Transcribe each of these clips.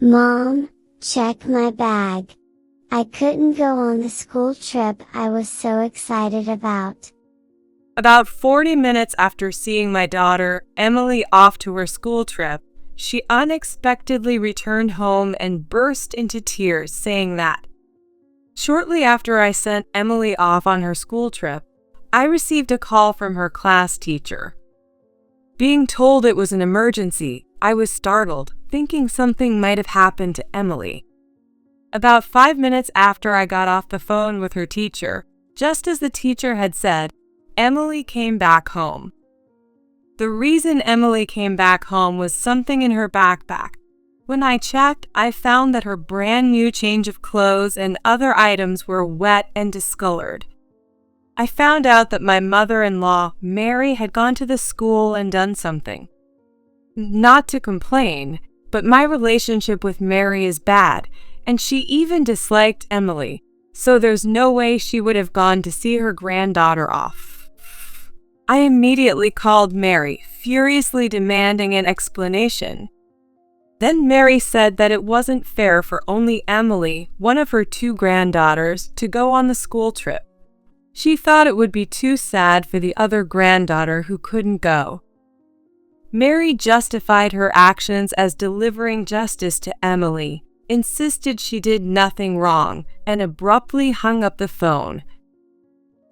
Mom, check my bag. I couldn't go on the school trip I was so excited about. About 40 minutes after seeing my daughter, Emily, off to her school trip, she unexpectedly returned home and burst into tears, saying that, "Shortly after I sent Emily off on her school trip, I received a call from her class teacher. Being told it was an emergency, I was startled, thinking something might have happened to Emily. About 5 minutes after I got off the phone with her teacher, just as the teacher had said, Emily came back home. The reason Emily came back home was something in her backpack. When I checked, I found that her brand new change of clothes and other items were wet and discolored. I found out that my mother-in-law, Mary, had gone to the school and done something. Not to complain, but my relationship with Mary is bad, and she even disliked Emily, so there's no way she would have gone to see her granddaughter off. I immediately called Mary, furiously demanding an explanation. Then Mary said that it wasn't fair for only Emily, one of her 2 granddaughters, to go on the school trip. She thought it would be too sad for the other granddaughter who couldn't go. Mary justified her actions as delivering justice to Emily, insisted she did nothing wrong, and abruptly hung up the phone.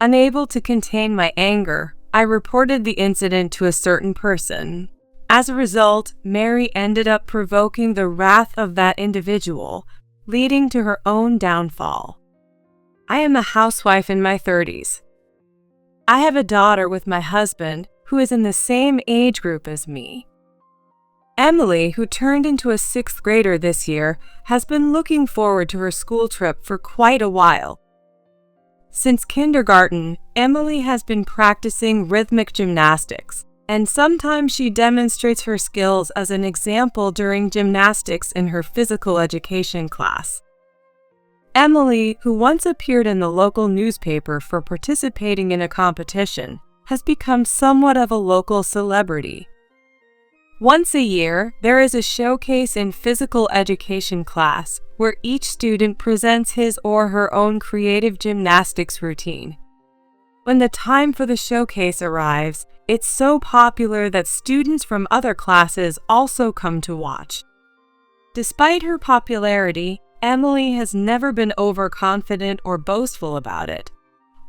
Unable to contain my anger, I reported the incident to a certain person. As a result, Mary ended up provoking the wrath of that individual, leading to her own downfall. I am a housewife in my 30s. I have a daughter with my husband, who is in the same age group as me. Emily, who turned into a 6th grader this year, has been looking forward to her school trip for quite a while. Since kindergarten, Emily has been practicing rhythmic gymnastics, and sometimes she demonstrates her skills as an example during gymnastics in her physical education class. Emily, who once appeared in the local newspaper for participating in a competition, has become somewhat of a local celebrity. Once a year, there is a showcase in physical education class where each student presents his or her own creative gymnastics routine. When the time for the showcase arrives, it's so popular that students from other classes also come to watch. Despite her popularity, Emily has never been overconfident or boastful about it.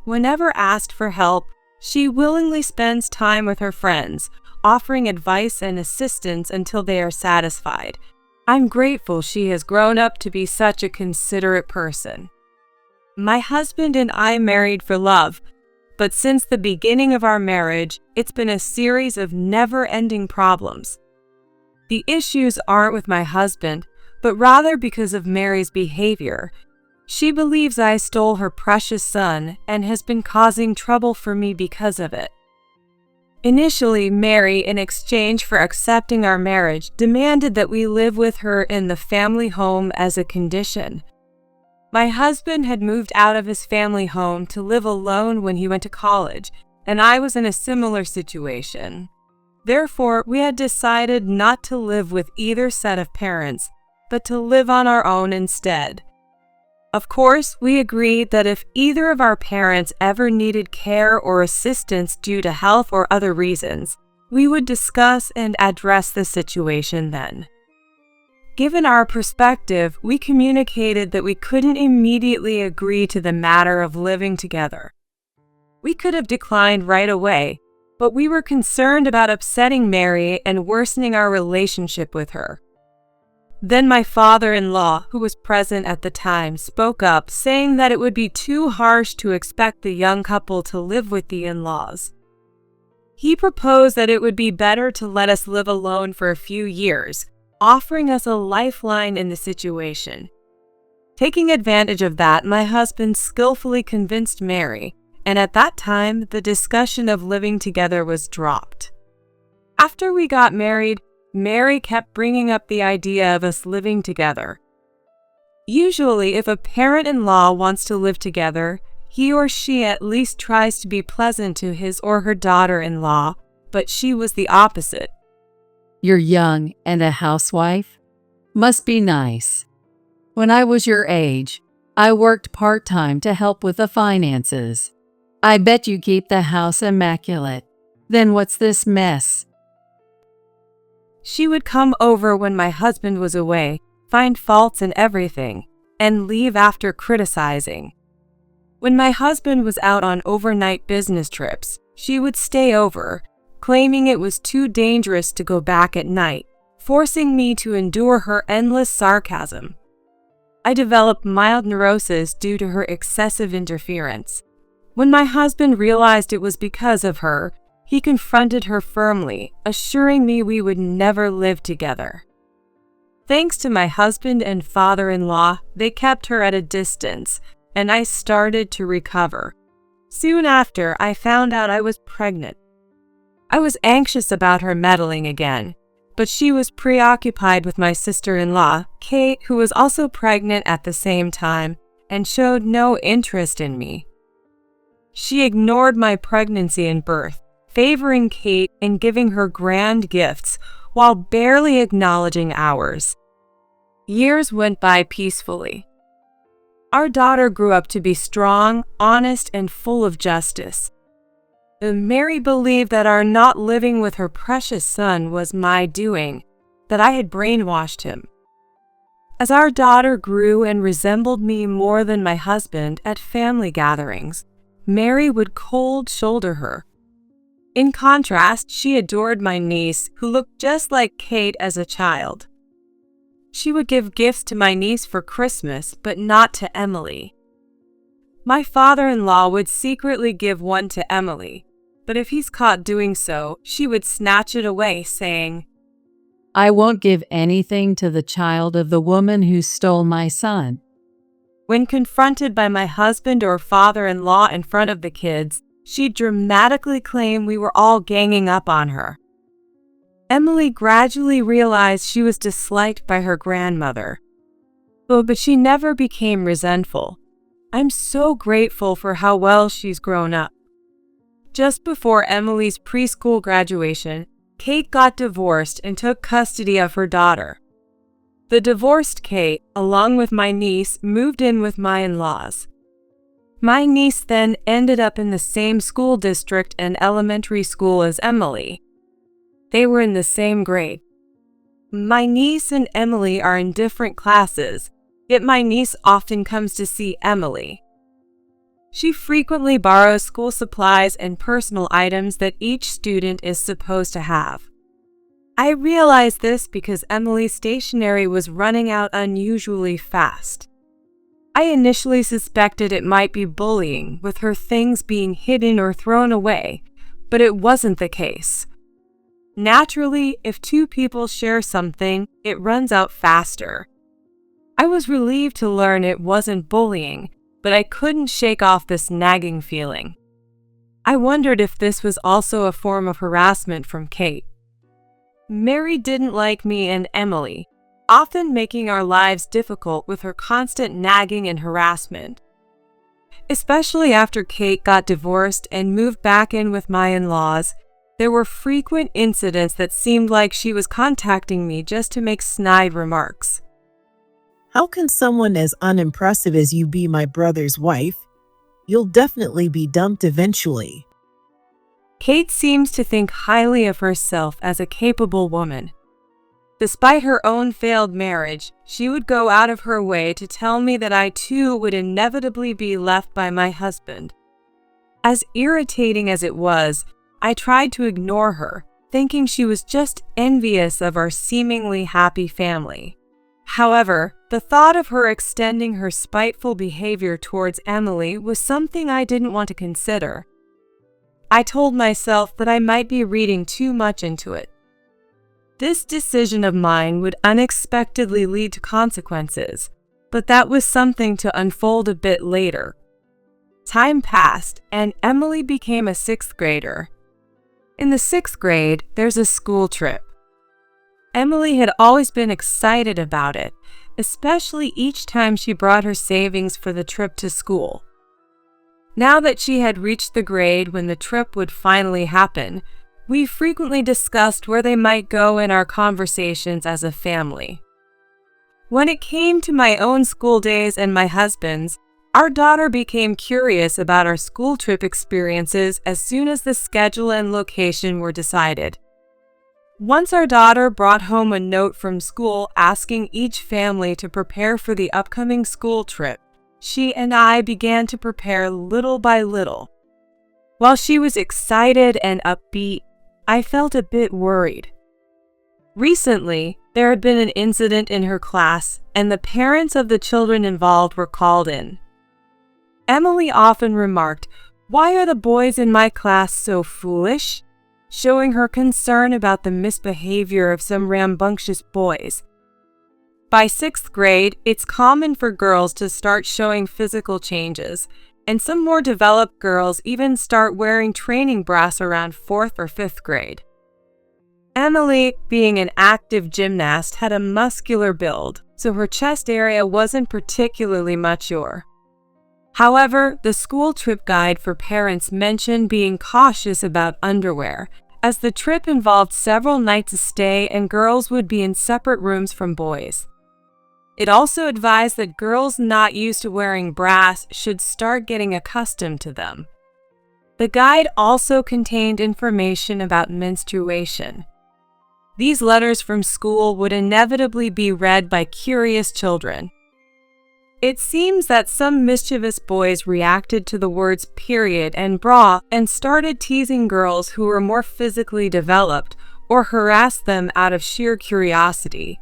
Whenever asked for help, she willingly spends time with her friends, offering advice and assistance until they are satisfied. I'm grateful she has grown up to be such a considerate person. My husband and I married for love, but since the beginning of our marriage, it's been a series of never-ending problems. The issues aren't with my husband, but rather because of Mary's behavior. She believes I stole her precious son and has been causing trouble for me because of it. Initially, Mary, in exchange for accepting our marriage, demanded that we live with her in the family home as a condition. My husband had moved out of his family home to live alone when he went to college, and I was in a similar situation. Therefore, we had decided not to live with either set of parents, but to live on our own instead. Of course, we agreed that if either of our parents ever needed care or assistance due to health or other reasons, we would discuss and address the situation then. Given our perspective, we communicated that we couldn't immediately agree to the matter of living together. We could have declined right away, but we were concerned about upsetting Mary and worsening our relationship with her. Then my father-in-law, who was present at the time, spoke up, saying that it would be too harsh to expect the young couple to live with the in-laws. He proposed that it would be better to let us live alone for a few years, offering us a lifeline in the situation. Taking advantage of that, my husband skillfully convinced Mary, and at that time, the discussion of living together was dropped. After we got married, Mary kept bringing up the idea of us living together. Usually, if a parent-in-law wants to live together, he or she at least tries to be pleasant to his or her daughter-in-law, but she was the opposite. You're young and a housewife? Must be nice. When I was your age, I worked part-time to help with the finances. I bet you keep the house immaculate. Then what's this mess? She would come over when my husband was away, find faults in everything, and leave after criticizing. When my husband was out on overnight business trips, she would stay over, claiming it was too dangerous to go back at night, forcing me to endure her endless sarcasm. I developed mild neurosis due to her excessive interference. When my husband realized it was because of her, he confronted her firmly, assuring me we would never live together. Thanks to my husband and father-in-law, they kept her at a distance, and I started to recover. Soon after, I found out I was pregnant. I was anxious about her meddling again, but she was preoccupied with my sister-in-law, Kate, who was also pregnant at the same time, and showed no interest in me. She ignored my pregnancy and birth, favoring Kate and giving her grand gifts, while barely acknowledging ours. Years went by peacefully. Our daughter grew up to be strong, honest, and full of justice. Mary believed that our not living with her precious son was my doing, that I had brainwashed him. As our daughter grew and resembled me more than my husband at family gatherings, Mary would cold shoulder her. In contrast, she adored my niece, who looked just like Kate as a child. She would give gifts to my niece for Christmas, but not to Emily. My father-in-law would secretly give one to Emily, but if he's caught doing so, she would snatch it away, saying, I won't give anything to the child of the woman who stole my son. When confronted by my husband or father-in-law in front of the kids, she'd dramatically claim we were all ganging up on her. Emily gradually realized she was disliked by her grandmother. But she never became resentful. I'm so grateful for how well she's grown up. Just before Emily's preschool graduation, Kate got divorced and took custody of her daughter. The divorced Kate, along with my niece, moved in with my in-laws. My niece then ended up in the same school district and elementary school as Emily. They were in the same grade. My niece and Emily are in different classes, yet my niece often comes to see Emily. She frequently borrows school supplies and personal items that each student is supposed to have. I realized this because Emily's stationery was running out unusually fast. I initially suspected it might be bullying, with her things being hidden or thrown away, but it wasn't the case. Naturally, if two people share something, it runs out faster. I was relieved to learn it wasn't bullying, but I couldn't shake off this nagging feeling. I wondered if this was also a form of harassment from Kate. Mary didn't like me and Emily, often making our lives difficult with her constant nagging and harassment. Especially after Kate got divorced and moved back in with my in-laws, there were frequent incidents that seemed like she was contacting me just to make snide remarks. How can someone as unimpressive as you be my brother's wife? You'll definitely be dumped eventually. Kate seems to think highly of herself as a capable woman. Despite her own failed marriage, she would go out of her way to tell me that I too would inevitably be left by my husband. As irritating as it was, I tried to ignore her, thinking she was just envious of our seemingly happy family. However, the thought of her extending her spiteful behavior towards Emily was something I didn't want to consider. I told myself that I might be reading too much into it. This decision of mine would unexpectedly lead to consequences, but that was something to unfold a bit later. Time passed, and Emily became a sixth grader. In the sixth grade, there's a school trip. Emily had always been excited about it, especially each time she brought her savings for the trip to school. Now that she had reached the grade when the trip would finally happen, we frequently discussed where they might go in our conversations as a family. When it came to my own school days and my husband's, our daughter became curious about our school trip experiences as soon as the schedule and location were decided. Once our daughter brought home a note from school asking each family to prepare for the upcoming school trip, she and I began to prepare little by little. While she was excited and upbeat, I felt a bit worried. Recently, there had been an incident in her class, and the parents of the children involved were called in. Emily often remarked, "Why are the boys in my class so foolish?" showing her concern about the misbehavior of some rambunctious boys. By 6th grade, it's common for girls to start showing physical changes, and some more developed girls even start wearing training bras around 4th or 5th grade. Emily, being an active gymnast, had a muscular build, so her chest area wasn't particularly mature. However, the school trip guide for parents mentioned being cautious about underwear, as the trip involved several nights of stay and girls would be in separate rooms from boys. It also advised that girls not used to wearing bras should start getting accustomed to them. The guide also contained information about menstruation. These letters from school would inevitably be read by curious children. It seems that some mischievous boys reacted to the words period and bra and started teasing girls who were more physically developed or harassed them out of sheer curiosity.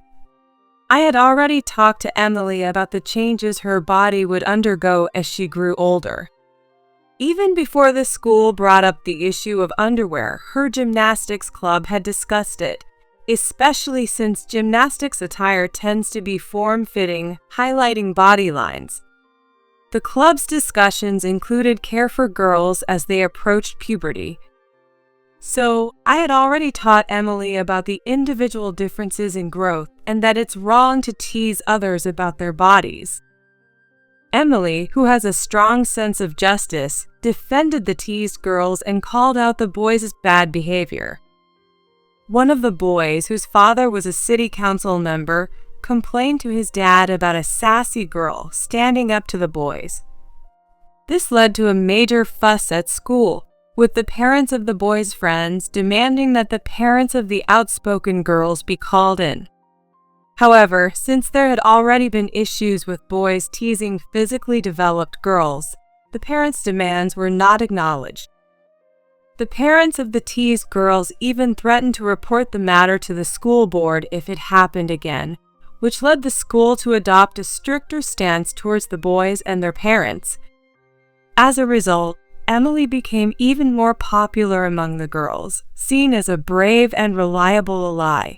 I had already talked to Emily about the changes her body would undergo as she grew older. Even before the school brought up the issue of underwear, her gymnastics club had discussed it, especially since gymnastics attire tends to be form-fitting, highlighting body lines. The club's discussions included care for girls as they approached puberty. So, I had already taught Emily about the individual differences in growth and that it's wrong to tease others about their bodies. Emily, who has a strong sense of justice, defended the teased girls and called out the boys' bad behavior. One of the boys, whose father was a city council member, complained to his dad about a sassy girl standing up to the boys. This led to a major fuss at school, with the parents of the boys' friends demanding that the parents of the outspoken girls be called in. However, since there had already been issues with boys teasing physically developed girls, the parents' demands were not acknowledged. The parents of the teased girls even threatened to report the matter to the school board if it happened again, which led the school to adopt a stricter stance towards the boys and their parents. As a result, Emily became even more popular among the girls, seen as a brave and reliable ally.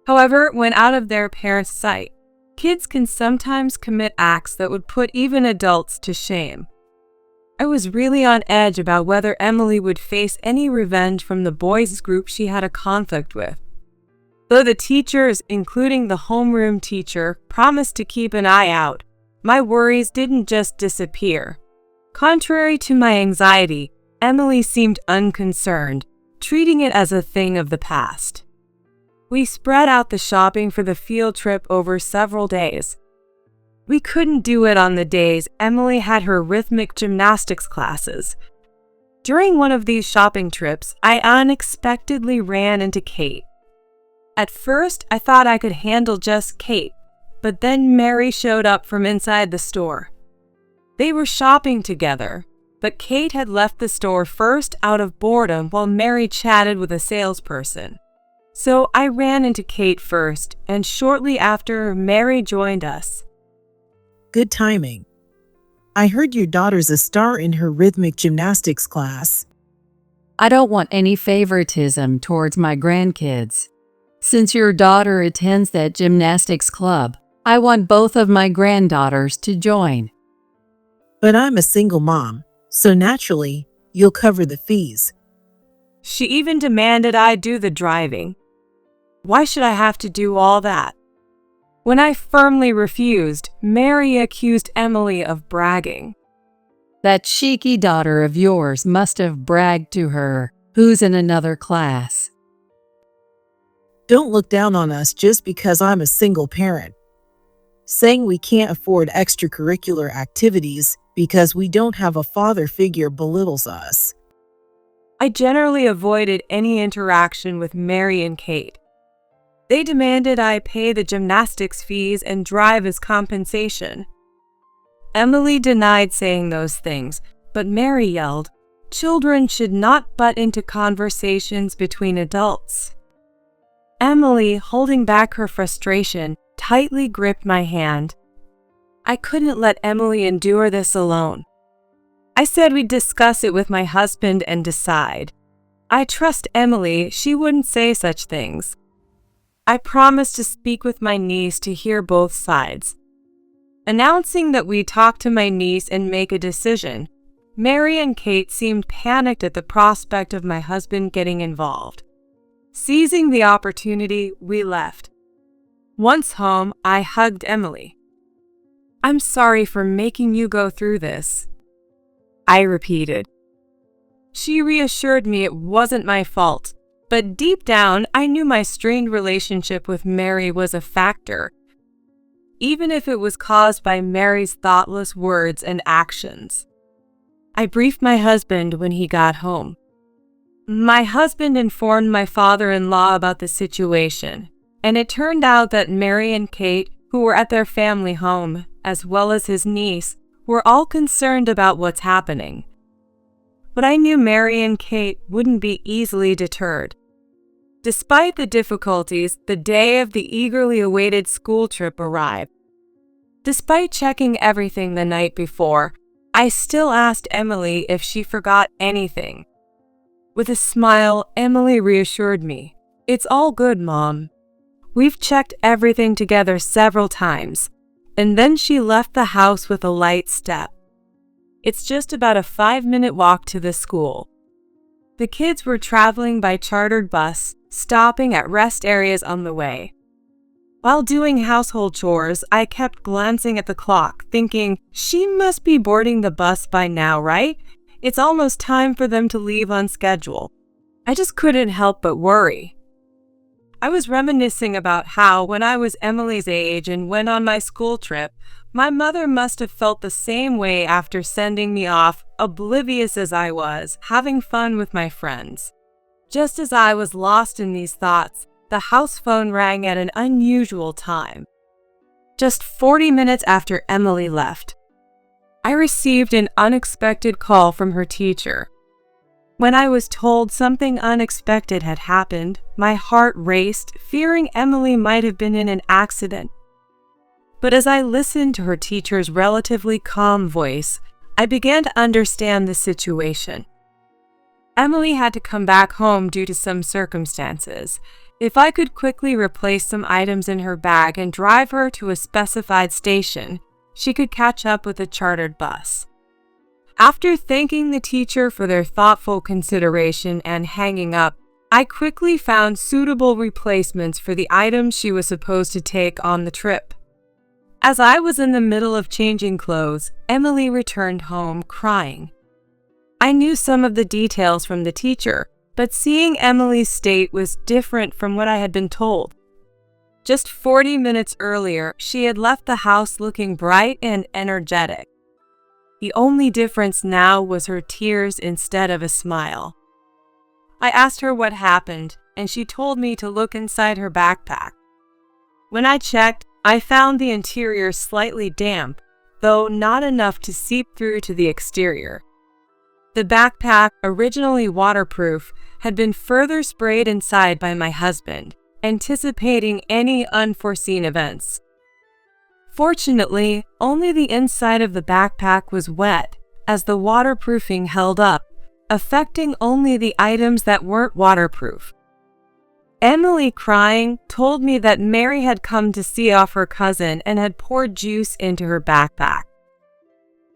However, when out of their parents' sight, kids can sometimes commit acts that would put even adults to shame. I was really on edge about whether Emily would face any revenge from the boys' group she had a conflict with. Though the teachers, including the homeroom teacher, promised to keep an eye out, my worries didn't just disappear. Contrary to my anxiety, Emily seemed unconcerned, treating it as a thing of the past. We spread out the shopping for the field trip over several days. We couldn't do it on the days Emily had her rhythmic gymnastics classes. During one of these shopping trips, I unexpectedly ran into Kate. At first, I thought I could handle just Kate, but then Mary showed up from inside the store. They were shopping together, but Kate had left the store first out of boredom while Mary chatted with a salesperson. So I ran into Kate first, and shortly after, Mary joined us. Good timing. I heard your daughter's a star in her rhythmic gymnastics class. I don't want any favoritism towards my grandkids. Since your daughter attends that gymnastics club, I want both of my granddaughters to join. But I'm a single mom, so naturally, you'll cover the fees. She even demanded I do the driving. Why should I have to do all that? When I firmly refused, Mary accused Emily of bragging. That cheeky daughter of yours must have bragged to her, who's in another class. Don't look down on us just because I'm a single parent. Saying we can't afford extracurricular activities because we don't have a father figure belittles us. I generally avoided any interaction with Mary and Kate. They demanded I pay the gymnastics fees and drive as compensation. Emily denied saying those things, but Mary yelled, "Children should not butt into conversations between adults." Emily, holding back her frustration, tightly gripped my hand. I couldn't let Emily endure this alone. I said we'd discuss it with my husband and decide. I trust Emily, she wouldn't say such things. I promised to speak with my niece to hear both sides. Announcing that we'd talk to my niece and make a decision, Mary and Kate seemed panicked at the prospect of my husband getting involved. Seizing the opportunity, we left. Once home, I hugged Emily. "I'm sorry for making you go through this," I repeated. She reassured me it wasn't my fault, but deep down, I knew my strained relationship with Mary was a factor, even if it was caused by Mary's thoughtless words and actions. I briefed my husband when he got home. My husband informed my father-in-law about the situation, and it turned out that Mary and Kate, who were at their family home, as well as his niece, were all concerned about what's happening. But I knew Mary and Kate wouldn't be easily deterred. Despite the difficulties, the day of the eagerly awaited school trip arrived. Despite checking everything the night before, I still asked Emily if she forgot anything. With a smile, Emily reassured me, "It's all good, Mom. We've checked everything together several times." And then she left the house with a light step. It's just about a 5-minute walk to the school. The kids were traveling by chartered bus, stopping at rest areas on the way. While doing household chores, I kept glancing at the clock, thinking, she must be boarding the bus by now, right? It's almost time for them to leave on schedule. I just couldn't help but worry. I was reminiscing about how, when I was Emily's age and went on my school trip, my mother must have felt the same way after sending me off, oblivious as I was, having fun with my friends. Just as I was lost in these thoughts, the house phone rang at an unusual time. Just 40 minutes after Emily left, I received an unexpected call from her teacher. When I was told something unexpected had happened, my heart raced, fearing Emily might have been in an accident. But as I listened to her teacher's relatively calm voice, I began to understand the situation. Emily had to come back home due to some circumstances. If I could quickly replace some items in her bag and drive her to a specified station, she could catch up with a chartered bus. After thanking the teacher for their thoughtful consideration and hanging up, I quickly found suitable replacements for the items she was supposed to take on the trip. As I was in the middle of changing clothes, Emily returned home crying. I knew some of the details from the teacher, but seeing Emily's state was different from what I had been told. Just 40 minutes earlier, she had left the house looking bright and energetic. The only difference now was her tears instead of a smile. I asked her what happened, and she told me to look inside her backpack. When I checked, I found the interior slightly damp, though not enough to seep through to the exterior. The backpack, originally waterproof, had been further sprayed inside by my husband, anticipating any unforeseen events. Fortunately, only the inside of the backpack was wet, as the waterproofing held up, affecting only the items that weren't waterproof. Emily, crying, told me that Mary had come to see off her cousin and had poured juice into her backpack.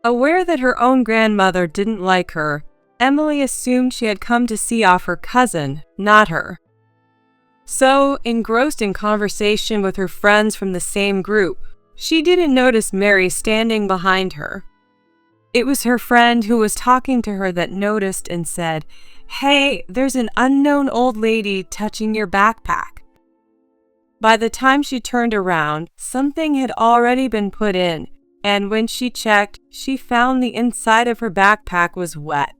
Aware that her own grandmother didn't like her, Emily assumed she had come to see off her cousin, not her. So, engrossed in conversation with her friends from the same group, she didn't notice Mary standing behind her. It was her friend who was talking to her that noticed and said, "Hey, there's an unknown old lady touching your backpack." By the time she turned around, something had already been put in, and when she checked, she found the inside of her backpack was wet.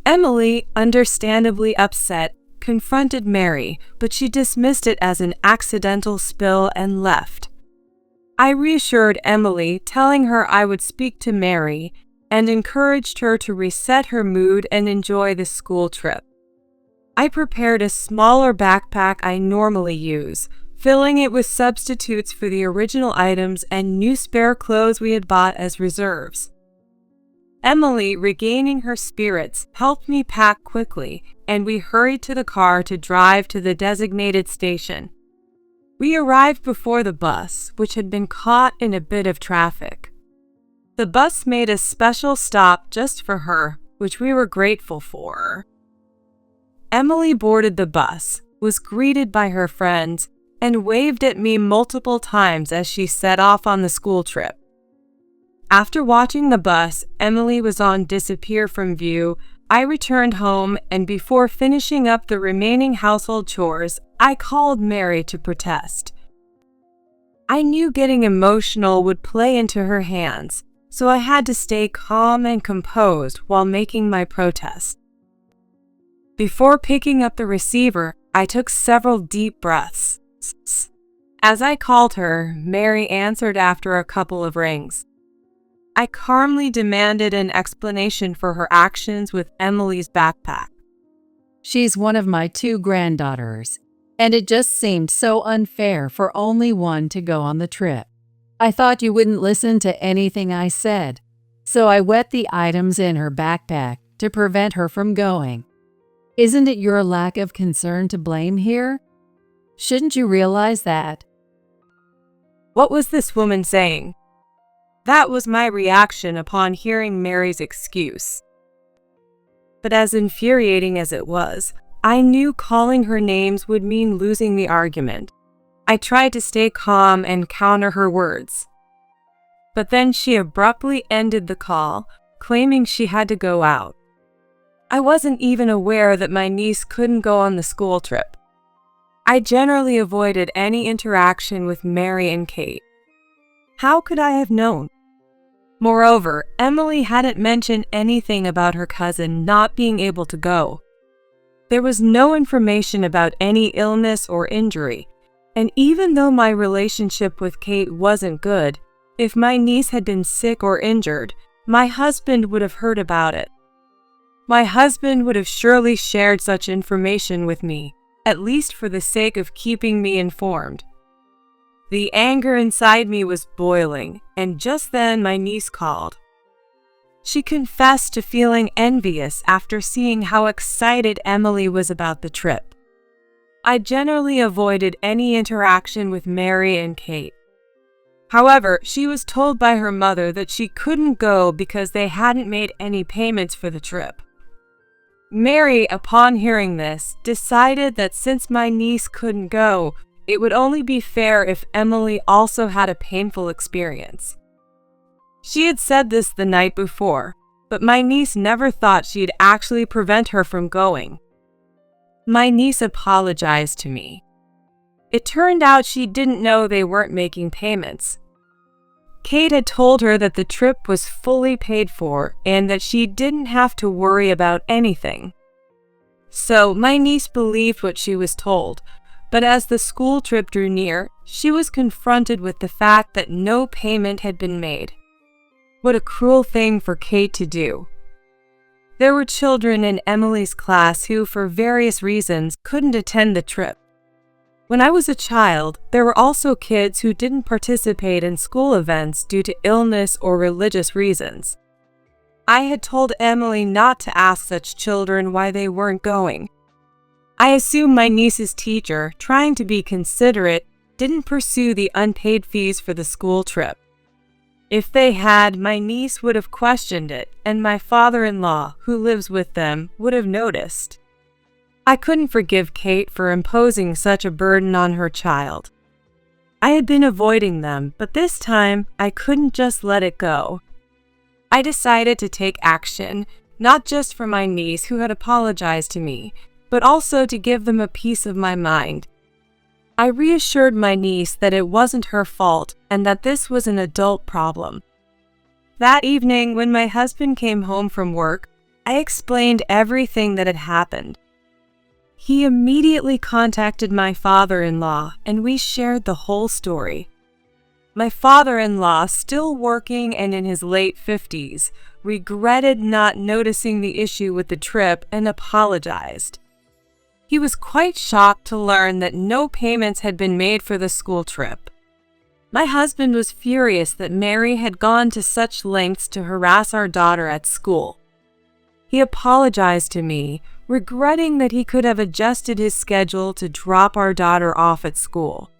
Emily, understandably upset, confronted Mary, but she dismissed it as an accidental spill and left. I reassured Emily, telling her I would speak to Mary, and encouraged her to reset her mood and enjoy the school trip. I prepared a smaller backpack I normally use, filling it with substitutes for the original items and new spare clothes we had bought as reserves. Emily, regaining her spirits, helped me pack quickly, and we hurried to the car to drive to the designated station. We arrived before the bus, which had been caught in a bit of traffic. The bus made a special stop just for her, which we were grateful for. Emily boarded the bus, was greeted by her friends, and waved at me multiple times as she set off on the school trip. After watching the bus, Emily was on disappear from view. I returned home, and before finishing up the remaining household chores, I called Mary to protest. I knew getting emotional would play into her hands, so I had to stay calm and composed while making my protest. Before picking up the receiver, I took several deep breaths. As I called her, Mary answered after a couple of rings. I calmly demanded an explanation for her actions with Emily's backpack. She's one of my 2 granddaughters, and it just seemed so unfair for only one to go on the trip. I thought you wouldn't listen to anything I said, so I wet the items in her backpack to prevent her from going. Isn't it your lack of concern to blame here? Shouldn't you realize that? What was this woman saying? That was my reaction upon hearing Mary's excuse. But as infuriating as it was, I knew calling her names would mean losing the argument. I tried to stay calm and counter her words. But then she abruptly ended the call, claiming she had to go out. I wasn't even aware that my niece couldn't go on the school trip. I generally avoided any interaction with Mary and Kate. How could I have known? Moreover, Emily hadn't mentioned anything about her cousin not being able to go. There was no information about any illness or injury, and even though my relationship with Kate wasn't good, if my niece had been sick or injured, my husband would have heard about it. My husband would have surely shared such information with me, at least for the sake of keeping me informed. The anger inside me was boiling, and just then my niece called. She confessed to feeling envious after seeing how excited Emily was about the trip. I generally avoided any interaction with Mary and Kate. However, she was told by her mother that she couldn't go because they hadn't made any payments for the trip. Mary, upon hearing this, decided that since my niece couldn't go, it would only be fair if Emily also had a painful experience. She had said this the night before, but my niece never thought she'd actually prevent her from going. My niece apologized to me. It turned out she didn't know they weren't making payments. Kate had told her that the trip was fully paid for and that she didn't have to worry about anything. So my niece believed what she was told, but as the school trip drew near, she was confronted with the fact that no payment had been made. What a cruel thing for Kate to do. There were children in Emily's class who, for various reasons, couldn't attend the trip. When I was a child, there were also kids who didn't participate in school events due to illness or religious reasons. I had told Emily not to ask such children why they weren't going. I assume my niece's teacher, trying to be considerate, didn't pursue the unpaid fees for the school trip. If they had, my niece would have questioned it, and my father-in-law, who lives with them, would have noticed. I couldn't forgive Kate for imposing such a burden on her child. I had been avoiding them, but this time I couldn't just let it go. I decided to take action, not just for my niece who had apologized to me, but also to give them a piece of my mind. I reassured my niece that it wasn't her fault and that this was an adult problem. That evening, when my husband came home from work, I explained everything that had happened. He immediately contacted my father-in-law and we shared the whole story. My father-in-law, still working and in his late 50s, regretted not noticing the issue with the trip and apologized. He was quite shocked to learn that no payments had been made for the school trip. My husband was furious that Mary had gone to such lengths to harass our daughter at school. He apologized to me, regretting that he could have adjusted his schedule to drop our daughter off at school,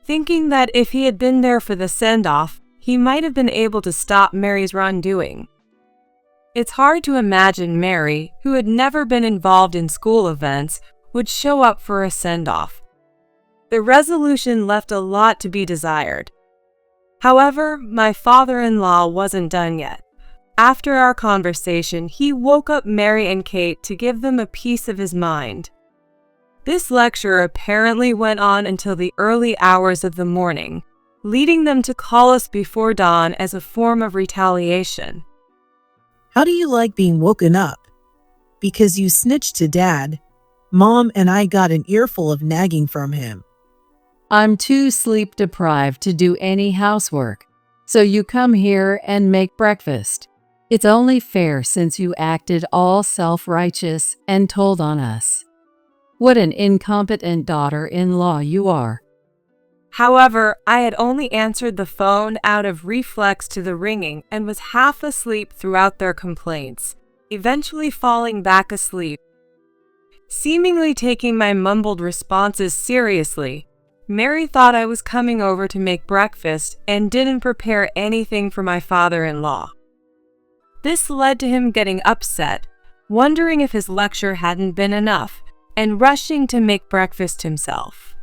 thinking that if he had been there for the send-off, he might have been able to stop Mary's wrongdoing. It's hard to imagine Mary, who had never been involved in school events, would show up for a send-off. The resolution left a lot to be desired. However, my father-in-law wasn't done yet. After our conversation, he woke up Mary and Kate to give them a piece of his mind. This lecture apparently went on until the early hours of the morning, leading them to call us before dawn as a form of retaliation. How do you like being woken up? Because you snitched to Dad, Mom and I got an earful of nagging from him. I'm too sleep deprived to do any housework, so you come here and make breakfast. It's only fair since you acted all self-righteous and told on us. What an incompetent daughter-in-law you are. However, I had only answered the phone out of reflex to the ringing and was half asleep throughout their complaints, eventually falling back asleep. Seemingly taking my mumbled responses seriously, Mary thought I was coming over to make breakfast and didn't prepare anything for my father-in-law. This led to him getting upset, wondering if his lecture hadn't been enough, and rushing to make breakfast himself.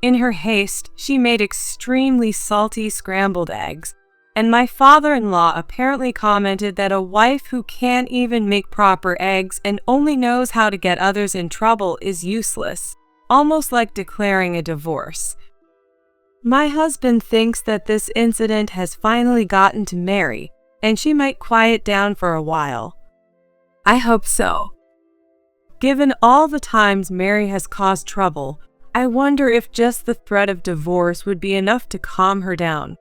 In her haste, she made extremely salty scrambled eggs, and my father-in-law apparently commented that a wife who can't even make proper eggs and only knows how to get others in trouble is useless, almost like declaring a divorce. My husband thinks that this incident has finally gotten to Mary, and she might quiet down for a while. I hope so. Given all the times Mary has caused trouble, I wonder if just the threat of divorce would be enough to calm her down.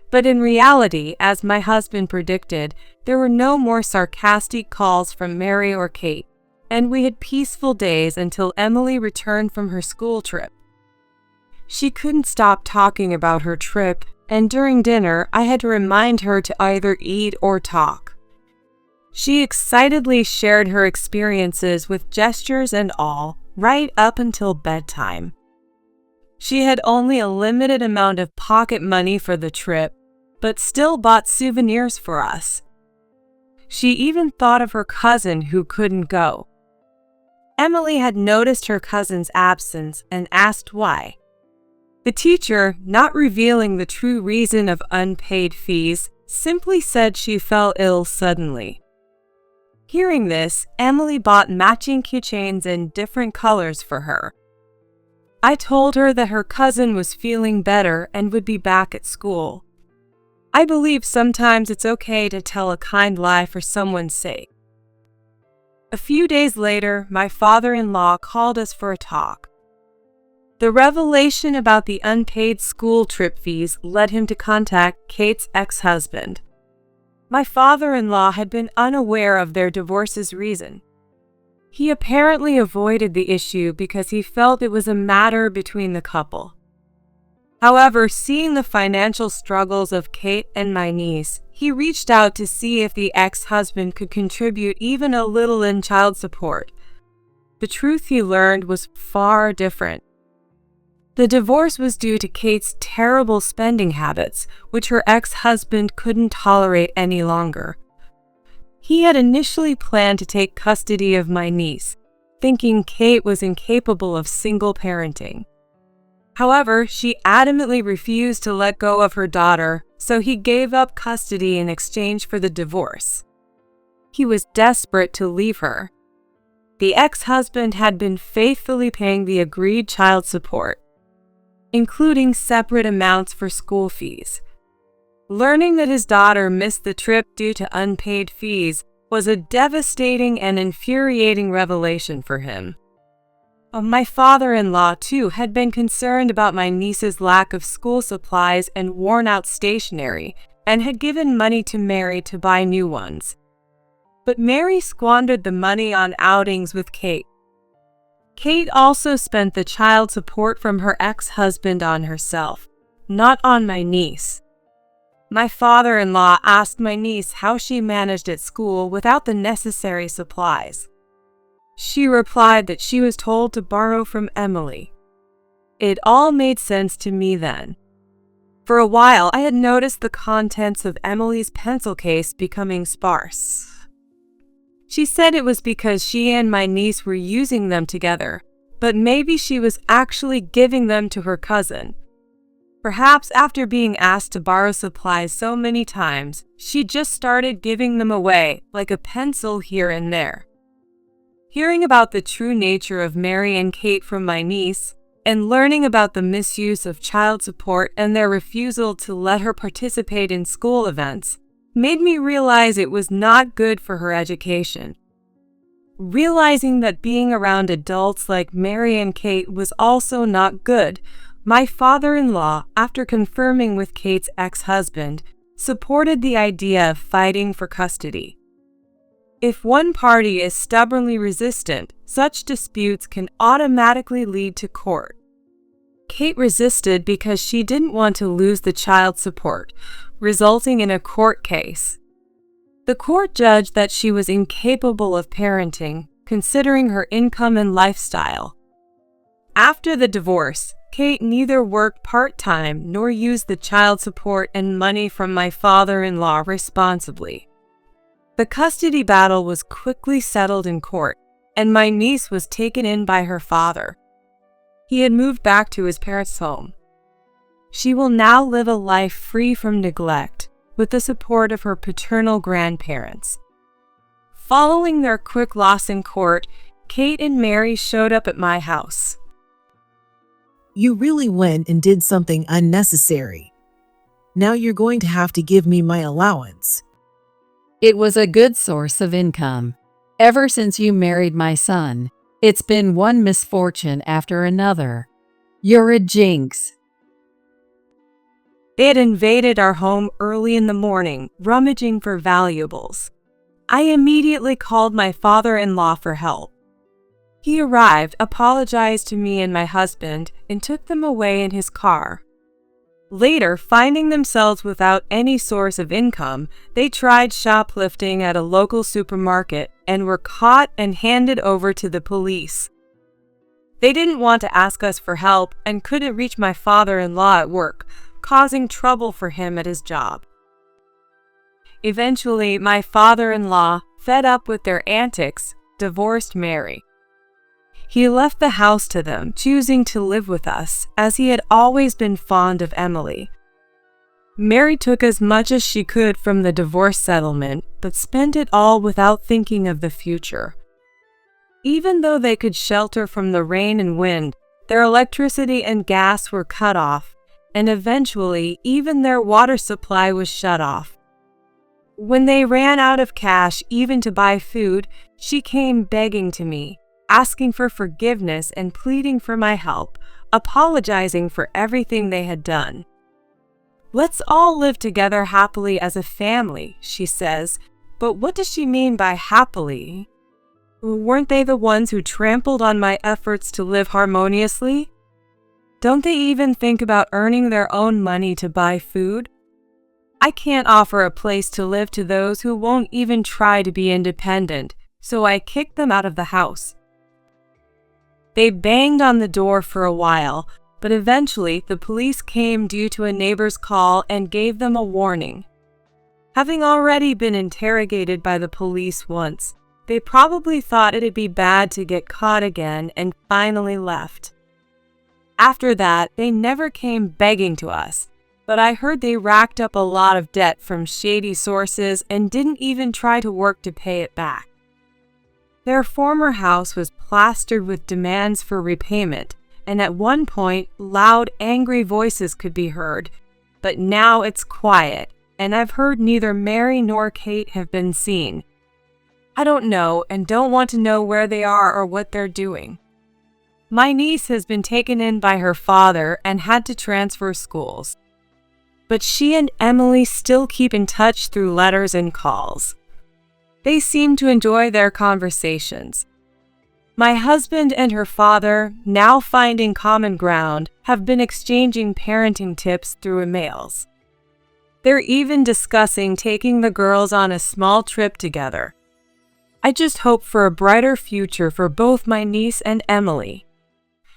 But in reality, as my husband predicted, there were no more sarcastic calls from Mary or Kate, and we had peaceful days until Emily returned from her school trip. She couldn't stop talking about her trip, and during dinner, I had to remind her to either eat or talk. She excitedly shared her experiences with gestures and all, right up until bedtime. She had only a limited amount of pocket money for the trip, but still bought souvenirs for us. She even thought of her cousin who couldn't go. Emily had noticed her cousin's absence and asked why. The teacher, not revealing the true reason of unpaid fees, simply said she fell ill suddenly. Hearing this, Emily bought matching keychains in different colors for her. I told her that her cousin was feeling better and would be back at school. I believe sometimes it's okay to tell a kind lie for someone's sake. A few days later, my father-in-law called us for a talk. The revelation about the unpaid school trip fees led him to contact Kate's ex-husband. My father-in-law had been unaware of their divorce's reason. He apparently avoided the issue because he felt it was a matter between the couple. However, seeing the financial struggles of Kate and my niece, he reached out to see if the ex-husband could contribute even a little in child support. The truth he learned was far different. The divorce was due to Kate's terrible spending habits, which her ex-husband couldn't tolerate any longer. He had initially planned to take custody of my niece, thinking Kate was incapable of single parenting. However, she adamantly refused to let go of her daughter, so he gave up custody in exchange for the divorce. He was desperate to leave her. The ex-husband had been faithfully paying the agreed child support, including separate amounts for school fees. Learning that his daughter missed the trip due to unpaid fees was a devastating and infuriating revelation for him. My father-in-law, too, had been concerned about my niece's lack of school supplies and worn-out stationery, and had given money to Mary to buy new ones. But Mary squandered the money on outings with Kate. Kate also spent the child support from her ex-husband on herself, not on my niece. My father-in-law asked my niece how she managed at school without the necessary supplies. She replied that she was told to borrow from Emily. It all made sense to me then. For a while, I had noticed the contents of Emily's pencil case becoming sparse. She said it was because she and my niece were using them together, but maybe she was actually giving them to her cousin. Perhaps after being asked to borrow supplies so many times, she just started giving them away, like a pencil here and there. Hearing about the true nature of Mary and Kate from my niece, and learning about the misuse of child support and their refusal to let her participate in school events, made me realize it was not good for her education. Realizing that being around adults like Mary and Kate was also not good, my father-in-law, after confirming with Kate's ex-husband, supported the idea of fighting for custody. If one party is stubbornly resistant, such disputes can automatically lead to court. Kate resisted because she didn't want to lose the child support, resulting in a court case. The court judged that she was incapable of parenting, considering her income and lifestyle. After the divorce, Kate neither worked part-time nor used the child support and money from my father-in-law responsibly. The custody battle was quickly settled in court, and my niece was taken in by her father. He had moved back to his parents' home. She will now live a life free from neglect, with the support of her paternal grandparents. Following their quick loss in court, Kate and Mary showed up at my house. You really went and did something unnecessary. Now you're going to have to give me my allowance. It was a good source of income. Ever since you married my son, it's been one misfortune after another. You're a jinx. They had invaded our home early in the morning, rummaging for valuables. I immediately called my father-in-law for help. He arrived, apologized to me and my husband, and took them away in his car. Later, finding themselves without any source of income, they tried shoplifting at a local supermarket and were caught and handed over to the police. They didn't want to ask us for help and couldn't reach my father-in-law at work, causing trouble for him at his job. Eventually, my father-in-law, fed up with their antics, divorced Mary. He left the house to them, choosing to live with us, as he had always been fond of Emily. Mary took as much as she could from the divorce settlement, but spent it all without thinking of the future. Even though they could shelter from the rain and wind, their electricity and gas were cut off, and eventually even their water supply was shut off. When they ran out of cash even to buy food, she came begging to me, asking for forgiveness and pleading for my help, apologizing for everything they had done. "Let's all live together happily as a family," she says. But what does she mean by happily? Weren't they the ones who trampled on my efforts to live harmoniously? Don't they even think about earning their own money to buy food? I can't offer a place to live to those who won't even try to be independent, so I kicked them out of the house. They banged on the door for a while, but eventually the police came due to a neighbor's call and gave them a warning. Having already been interrogated by the police once, they probably thought it'd be bad to get caught again and finally left. After that, they never came begging to us, but I heard they racked up a lot of debt from shady sources and didn't even try to work to pay it back. Their former house was plastered with demands for repayment, and at one point, loud, angry voices could be heard. But now it's quiet, and I've heard neither Mary nor Kate have been seen. I don't know and don't want to know where they are or what they're doing. My niece has been taken in by her father and had to transfer schools. But she and Emily still keep in touch through letters and calls. They seem to enjoy their conversations. My husband and her father, now finding common ground, have been exchanging parenting tips through emails. They're even discussing taking the girls on a small trip together. I just hope for a brighter future for both my niece and Emily.